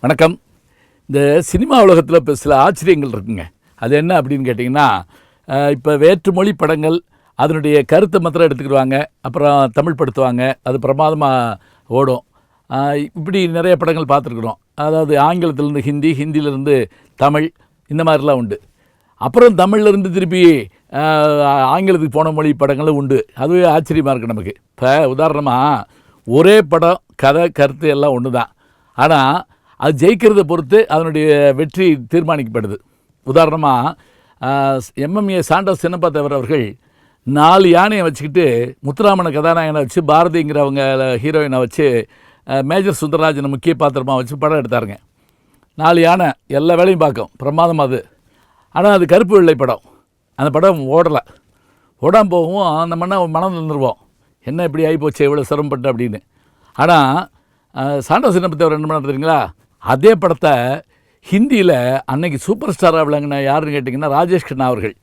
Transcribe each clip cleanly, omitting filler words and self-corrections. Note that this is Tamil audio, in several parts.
வணக்கம். இந்த சினிமா உலகத்தில் இப்போ சில ஆச்சரியங்கள் இருக்குங்க. அது என்ன அப்படின்னு கேட்டிங்கன்னா, இப்போ வேற்றுமொழி படங்கள் அதனுடைய கருத்தை மாத்திரம் எடுத்துக்கிடுவாங்க, அப்புறம் தமிழ் படுத்துவாங்க, அது பிரமாதமாக ஓடும். இப்படி நிறைய படங்கள் பார்த்துருக்குறோம். அதாவது ஆங்கிலத்திலேருந்து ஹிந்தி, ஹிந்தியிலேருந்து தமிழ், இந்த மாதிரிலாம் உண்டு. அப்புறம் தமிழ்லேருந்து திருப்பி ஆங்கிலத்துக்கு போன மொழி படங்களும் உண்டு. அதுவே ஆச்சரியமாக இருக்குது நமக்கு. இப்போ உதாரணமாக ஒரே படம் கதை கருத்து எல்லாம் ஒன்று தான், ஆனால் அது ஜெயிக்கிறத பொறுத்து அதனுடைய வெற்றி தீர்மானிக்கப்படுது. உதாரணமாக எம்எம்ஏ சாண்டோஸ் சின்னப்பா தேவர் அவர்கள் 4 யானையை வச்சுக்கிட்டு முத்துராமனை கதாநாயகனை வச்சு, பாரதிங்கிறவங்க ஹீரோயினை வச்சு, மேஜர் சுந்தரராஜனை முக்கிய பாத்திரமாக வச்சு படம் எடுத்தாருங்க. 4 யானை எல்லா வேலையும் பார்க்கும், பிரமாதம் அது. ஆனால் அது கருப்பு வெள்ளை படம். அந்த படம் ஓடலை. ஓடாமல் போகவும் நம்ம மனம் தந்துடுவோம், என்ன இப்படி ஆகிப்போச்சு, எவ்வளோ சிரமப்பட்டு அப்படின்னு. ஆனால் சாண்டோஸ் சின்னப்பா தேவர் என்ன பண்ண தெரியுங்களா, அதே படத்தை ஹிந்தியில் அன்னைக்கு சூப்பர் ஸ்டாராக விளங்கின யாருன்னு கேட்டிங்கன்னா ராஜேஷ் கண்ணா அவர்கள்.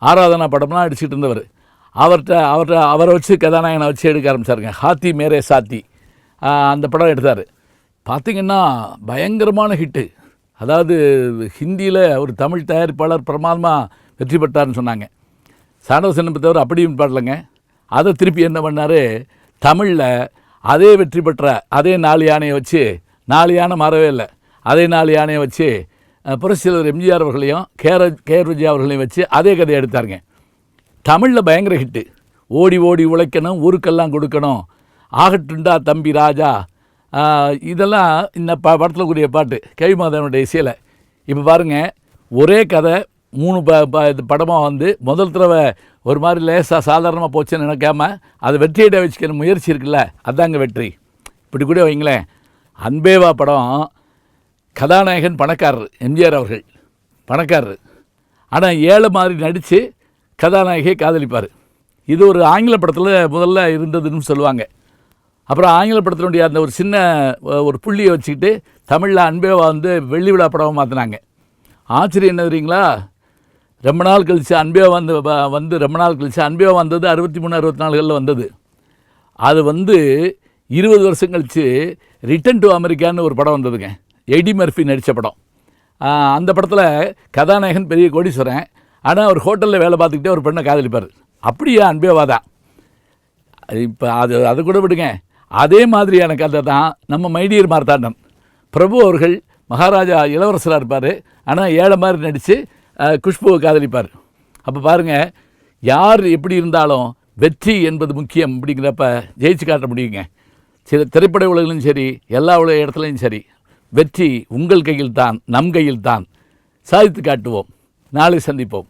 ஆராதனா படம்லாம் அடிச்சுட்டு இருந்தவர். அவரை வச்சு கதாநாயகனை வச்சு எடுக்க ஆரம்பித்தாருங்க. ஹாத்தி மேரே சாத்தி அந்த படம் எடுத்தார். பார்த்திங்கன்னா பயங்கரமான ஹிட்டு. அதாவது ஹிந்தியில் ஒரு தமிழ் தயாரிப்பாளர் பிரமாதமாக வெற்றி பெற்றார்னு சொன்னாங்க. சாண்டோஸ் சின்னப்பா தேவர் அப்படியும் பாடலைங்க. அதை திருப்பி என்ன பண்ணார், தமிழில் அதே வெற்றி பெற்ற அதே 4 யானையை வச்சு, 4 யானை மாறவே இல்லை, அதே 4 யானையை வச்சு புரட்சியாளர் எம்ஜிஆர் அவர்களையும் கேஆர் விஜயா அவர்களையும் வச்சு அதே கதையை எடுத்தாருங்க. தமிழில் பயங்கர ஹிட்டு. ஓடி ஓடி உழைக்கணும், ஊருக்கெல்லாம் கொடுக்கணும், ஆகட்டுண்டா தம்பி ராஜா, இதெல்லாம் இந்த படத்தில் கூடிய பாட்டு கவிமாதவனுடைய இசையில். இப்போ பாருங்கள், ஒரே கதை 3 படமாக வந்து முதல் தடவை ஒரு மாதிரி லேசாக சாதாரணமாக போச்சுன்னு நினைக்காம அதை வெற்றியிட வச்சுக்கிற முயற்சி இருக்குல்ல, அதாங்க வெற்றி. இப்படி கூட வைங்களேன், அன்பேவா படம் கதாநாயகன் பணக்காரர் எம்ஜிஆர் அவர்கள், பணக்காரர், ஆனால் ஏழை மாதிரி நடித்து கதாநாயகியை காதலிப்பார். இது ஒரு ஆங்கில படத்தில் முதல்ல இருந்ததுன்னு சொல்லுவாங்க. அப்புறம் ஆங்கில படத்தினுடைய அந்த ஒரு சின்ன ஒரு புள்ளியை வச்சுக்கிட்டு தமிழில் அன்பேவா வந்து வெள்ளி விழா படமாக மாற்றினாங்க. ஆச்சரியம் என்ன தெரியுங்களா, ரொம்ப நாள் கழித்து அன்பேவா வந்து ரொம்ப நாள் கழித்து அன்பேவா வந்தது 63-64களில் வந்தது. அது வந்து 20 வருஷம் கழித்து ரிட்டன் டு அமெரிக்கான்னு ஒரு படம் வந்ததுங்க, எடி மர்ஃபி நடித்த படம். அந்த படத்தில் கதாநாயகன் பெரிய கோடீஸ்வரன், ஆனால் அவர் ஹோட்டலில் வேலை பார்த்துக்கிட்டே ஒரு பெண்ணை காதலிப்பார். அப்படியே அன்பேவா தான். இப்போ அது கூட விடுங்க, அதே மாதிரியான கதை தான் நம்ம மைடியர் மார்த்தாண்டன். பிரபு அவர்கள் மகாராஜா இளவரசராக இருப்பார், ஆனால் ஏழை மாதிரி நடித்து குஷ்புவை காதலிப்பார். அப்போ பாருங்கள், யார் எப்படி இருந்தாலும் வெற்றி என்பது முக்கியம். அப்படிங்கிறப்ப ஜெயிச்சு காட்ட முடியுங்க. சில திரைப்பட உலகிலும் சரி, எல்லா இடத்துலையும் சரி, வெற்றி உங்கள் கையில் தான், நம் கையில் தான். சாதித்து காட்டுவோம். நாளை சந்திப்போம்.